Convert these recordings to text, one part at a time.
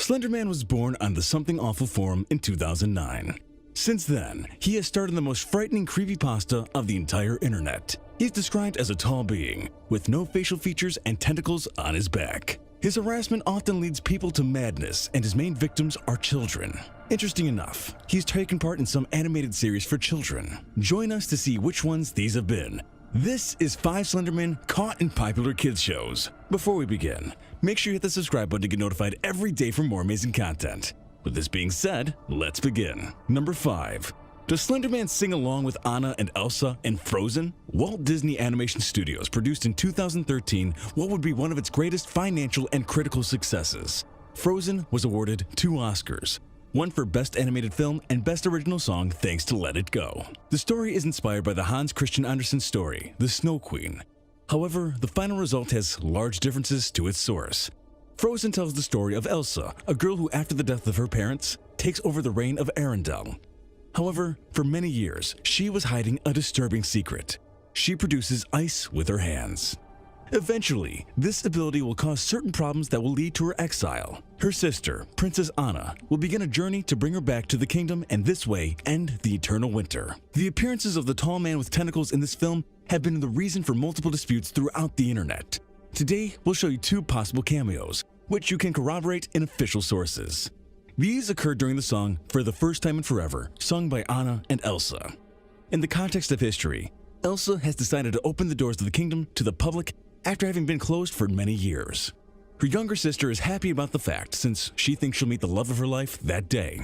Slenderman was born on the Something Awful forum in 2009. Since then, he has starred in the most frightening creepypasta of the entire internet. He's described as a tall being, with no facial features and tentacles on his back. His harassment often leads people to madness, and his main victims are children. Interesting enough, he's taken part in some animated series for children. Join us to see which ones these have been. This is 5 Slendermen caught in popular kids shows. Before we begin, make sure you hit the subscribe button to get notified every day for more amazing content. With this being said, let's begin. Number 5. Does Slenderman sing along with Anna and Elsa in Frozen? Walt Disney Animation Studios produced in 2013 what would be one of its greatest financial and critical successes. Frozen was awarded 2 Oscars, one for Best Animated Film and Best Original Song thanks to Let It Go. The story is inspired by the Hans Christian Andersen story, The Snow Queen. However, the final result has large differences to its source. Frozen tells the story of Elsa, a girl who after the death of her parents, takes over the reign of Arendelle. However, for many years, she was hiding a disturbing secret. She produces ice with her hands. Eventually, this ability will cause certain problems that will lead to her exile. Her sister, Princess Anna, will begin a journey to bring her back to the kingdom and this way end the eternal winter. The appearances of the tall man with tentacles in this film have been the reason for multiple disputes throughout the internet. Today, we'll show you 2 possible cameos, which you can corroborate in official sources. These occurred during the song For the First Time in Forever, sung by Anna and Elsa. In the context of history, Elsa has decided to open the doors of the kingdom to the public after having been closed for many years. Her younger sister is happy about the fact since she thinks she'll meet the love of her life that day.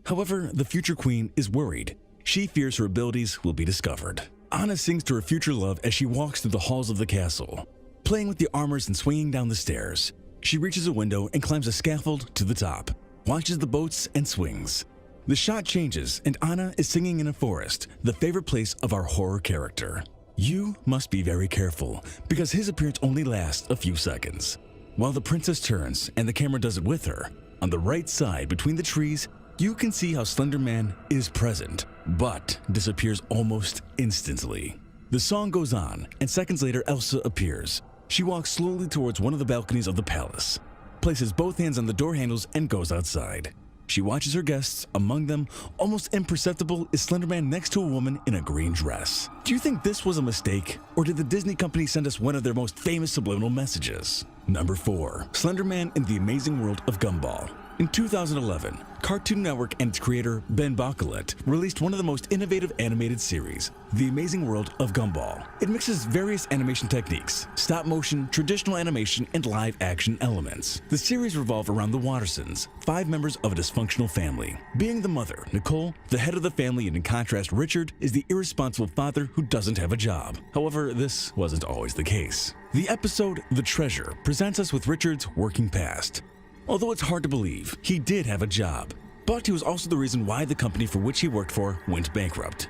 However, the future queen is worried. She fears her abilities will be discovered. Anna sings to her future love as she walks through the halls of the castle. Playing with the armors and swinging down the stairs, she reaches a window and climbs a scaffold to the top, watches the boats and swings. The shot changes and Anna is singing in a forest, the favorite place of our horror character. You must be very careful because his appearance only lasts a few seconds. While the princess turns and the camera does it with her, on the right side between the trees, you can see how Slenderman is present, but disappears almost instantly. The song goes on, and seconds later Elsa appears. She walks slowly towards one of the balconies of the palace, places both hands on the door handles and goes outside. She watches her guests, among them, almost imperceptible, is Slenderman next to a woman in a green dress. Do you think this was a mistake, or did the Disney company send us one of their most famous subliminal messages? Number 4. Slenderman in the Amazing World of Gumball. In 2011, Cartoon Network and its creator, Ben Boccolet, released one of the most innovative animated series, The Amazing World of Gumball. It mixes various animation techniques, stop motion, traditional animation, and live action elements. The series revolved around the Wattersons, 5 members of a dysfunctional family. Being the mother, Nicole, the head of the family, and in contrast, Richard is the irresponsible father who doesn't have a job. However, this wasn't always the case. The episode, The Treasure, presents us with Richard's working past. Although it's hard to believe, he did have a job, but he was also the reason why the company for which he worked for went bankrupt.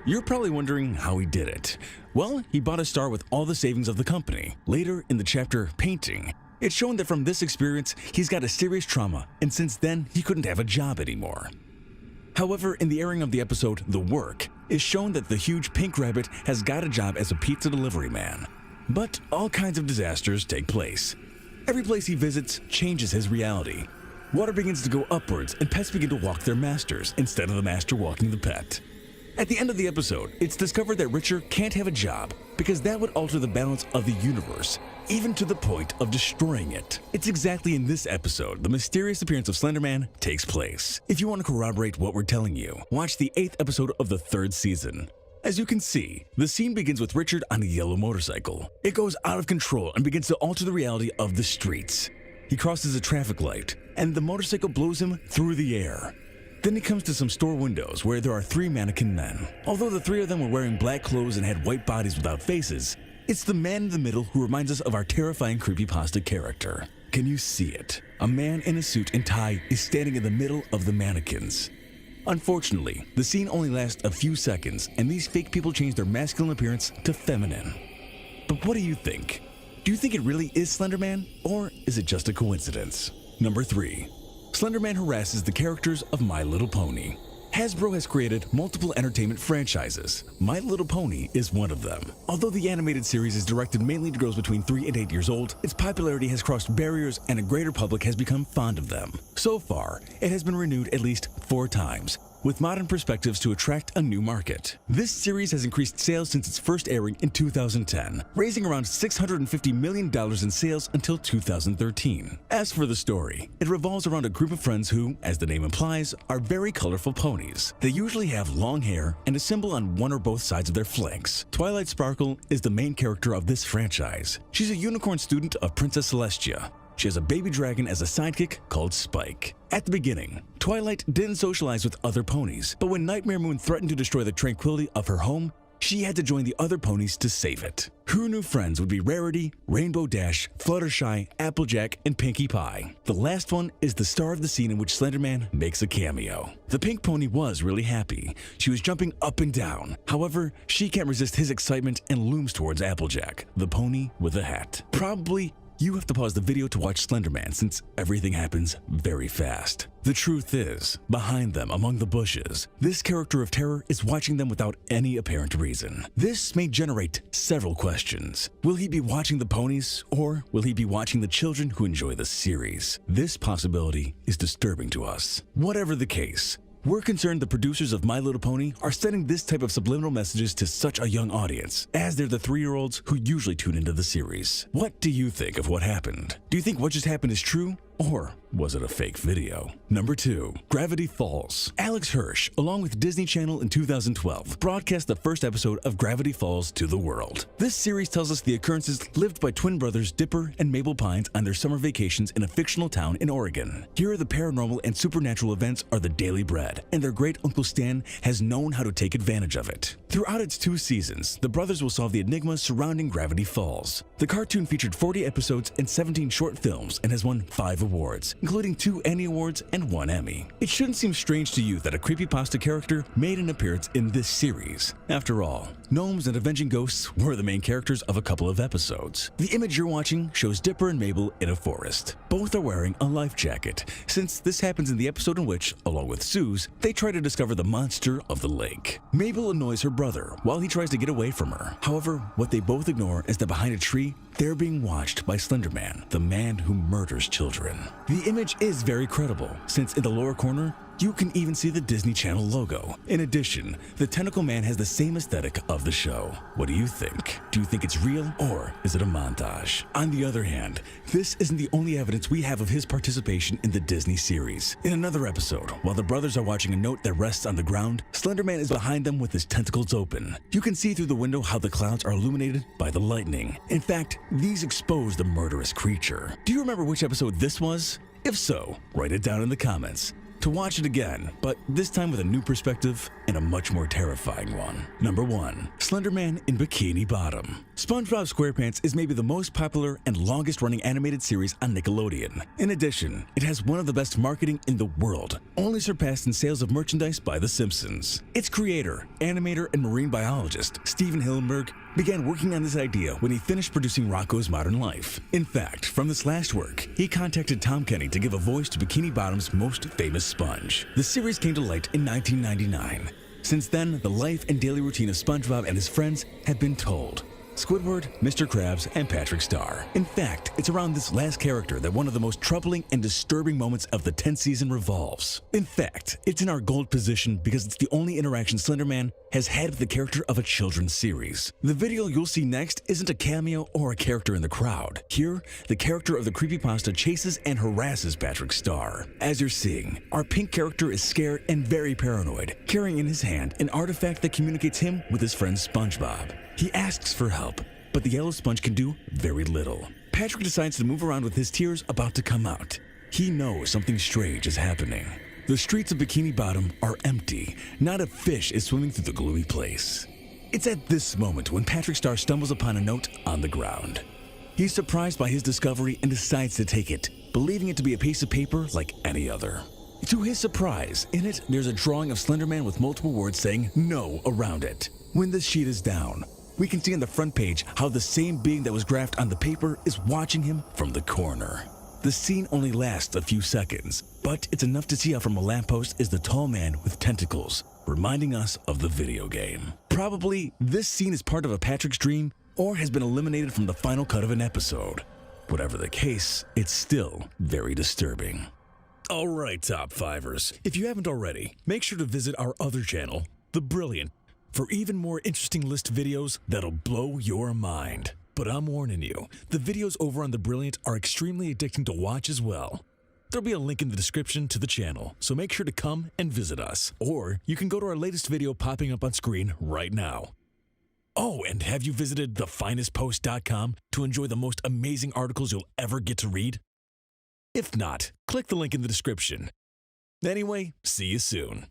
You're probably wondering how he did it. Well, he bought a star with all the savings of the company. Later in the chapter, Painting, it's shown that from this experience, he's got a serious trauma, and since then, he couldn't have a job anymore. However, in the airing of the episode, The Work, it's shown that the huge pink rabbit has got a job as a pizza delivery man. But all kinds of disasters take place. Every place he visits changes his reality. Water begins to go upwards and pets begin to walk their masters instead of the master walking the pet. At the end of the episode, it's discovered that Richard can't have a job because that would alter the balance of the universe, even to the point of destroying it. It's exactly in this episode the mysterious appearance of Slenderman takes place. If you want to corroborate what we're telling you, watch the 8th episode of the 3rd season. As you can see, the scene begins with Richard on a yellow motorcycle. It goes out of control and begins to alter the reality of the streets. He crosses a traffic light, and the motorcycle blows him through the air. Then he comes to some store windows where there are 3 mannequin men. Although the 3 of them were wearing black clothes and had white bodies without faces, it's the man in the middle who reminds us of our terrifying creepypasta character. Can you see it? A man in a suit and tie is standing in the middle of the mannequins. Unfortunately, the scene only lasts a few seconds, and these fake people change their masculine appearance to feminine. But what do you think? Do you think it really is Slenderman, or is it just a coincidence? Number 3. Slenderman harasses the characters of My Little Pony. Hasbro has created multiple entertainment franchises. My Little Pony is one of them. Although the animated series is directed mainly to girls between 3 and 8 years old, its popularity has crossed barriers and a greater public has become fond of them. So far, it has been renewed at least 4 times, with modern perspectives to attract a new market. This series has increased sales since its first airing in 2010, raising around $650 million in sales until 2013. As for the story, it revolves around a group of friends who, as the name implies, are very colorful ponies. They usually have long hair and a symbol on one or both sides of their flanks. Twilight Sparkle is the main character of this franchise. She's a unicorn student of Princess Celestia. She has a baby dragon as a sidekick called Spike. At the beginning, Twilight didn't socialize with other ponies, but when Nightmare Moon threatened to destroy the tranquility of her home, she had to join the other ponies to save it. Her new friends would be Rarity, Rainbow Dash, Fluttershy, Applejack, and Pinkie Pie. The last one is the star of the scene in which Slenderman makes a cameo. The pink pony was really happy. She was jumping up and down. However, she can't resist his excitement and looms towards Applejack, the pony with a hat. Probably you have to pause the video to watch Slenderman since everything happens very fast. The truth is, behind them among the bushes, this character of terror is watching them without any apparent reason. This may generate several questions. Will he be watching the ponies, or will he be watching the children who enjoy the series? This possibility is disturbing to us. Whatever the case, we're concerned the producers of My Little Pony are sending this type of subliminal messages to such a young audience, as they're the 3-year-olds who usually tune into the series. What do you think of what happened? Do you think what just happened is true? Or was it a fake video? Number 2. Gravity Falls. Alex Hirsch, along with Disney Channel in 2012, broadcast the first episode of Gravity Falls to the world. This series tells us the occurrences lived by twin brothers Dipper and Mabel Pines on their summer vacations in a fictional town in Oregon. Here, the paranormal and supernatural events are the daily bread, and their great uncle Stan has known how to take advantage of it. Throughout its 2 seasons, the brothers will solve the enigmas surrounding Gravity Falls. The cartoon featured 40 episodes and 17 short films and has won 5 awards, including 2 Annie Awards and 1 Emmy. It shouldn't seem strange to you that a creepypasta character made an appearance in this series. After all, gnomes and avenging ghosts were the main characters of a couple of episodes. The image you're watching shows Dipper and Mabel in a forest. Both are wearing a life jacket, since this happens in the episode in which, along with Suze, they try to discover the monster of the lake. Mabel annoys her brother while he tries to get away from her. However, what they both ignore is that behind a tree, they're being watched by Slenderman, the man who murders children. The image is very credible, since in the lower corner, you can even see the Disney Channel logo. In addition, the Tentacle Man has the same aesthetic of the show. What do you think? Do you think it's real, or is it a montage? On the other hand, this isn't the only evidence we have of his participation in the Disney series. In another episode, while the brothers are watching a note that rests on the ground, Slenderman is behind them with his tentacles open. You can see through the window how the clouds are illuminated by the lightning. In fact, these expose the murderous creature. Do you remember which episode this was? If so, write it down in the comments to watch it again, but this time with a new perspective and a much more terrifying one. Number 1. Slenderman in Bikini Bottom. SpongeBob SquarePants is maybe the most popular and longest-running animated series on Nickelodeon. In addition, it has one of the best marketing in the world, only surpassed in sales of merchandise by The Simpsons. Its creator, animator, and marine biologist, Steven Hillenburg, began working on this idea when he finished producing Rocko's Modern Life. In fact, from this last work, he contacted Tom Kenny to give a voice to Bikini Bottom's most famous sponge. The series came to light in 1999. Since then, the life and daily routine of SpongeBob and his friends have been told. Squidward, Mr. Krabs, and Patrick Star. In fact, it's around this last character that one of the most troubling and disturbing moments of the 10th season revolves. In fact, it's in our gold position because it's the only interaction Slenderman has had with the character of a children's series. The video you'll see next isn't a cameo or a character in the crowd. Here, the character of the creepypasta chases and harasses Patrick Star. As you're seeing, our pink character is scared and very paranoid, carrying in his hand an artifact that communicates him with his friend SpongeBob. He asks for help, but the yellow sponge can do very little. Patrick decides to move around with his tears about to come out. He knows something strange is happening. The streets of Bikini Bottom are empty. Not a fish is swimming through the gloomy place. It's at this moment when Patrick Star stumbles upon a note on the ground. He's surprised by his discovery and decides to take it, believing it to be a piece of paper like any other. To his surprise, in it, there's a drawing of Slenderman with multiple words saying "no" around it. When this sheet is down, we can see on the front page how the same being that was graphed on the paper is watching him from the corner. The scene only lasts a few seconds, but it's enough to see how from a lamppost is the tall man with tentacles, reminding us of the video game. Probably, this scene is part of a Patrick's dream or has been eliminated from the final cut of an episode. Whatever the case, it's still very disturbing. Alright, Top Fivers, if you haven't already, make sure to visit our other channel, The Brilliant, for even more interesting list videos that'll blow your mind. But I'm warning you, the videos over on The Brilliant are extremely addicting to watch as well. There'll be a link in the description to the channel, so make sure to come and visit us. Or you can go to our latest video popping up on screen right now. Oh, and have you visited thefinestpost.com to enjoy the most amazing articles you'll ever get to read? If not, click the link in the description. Anyway, see you soon.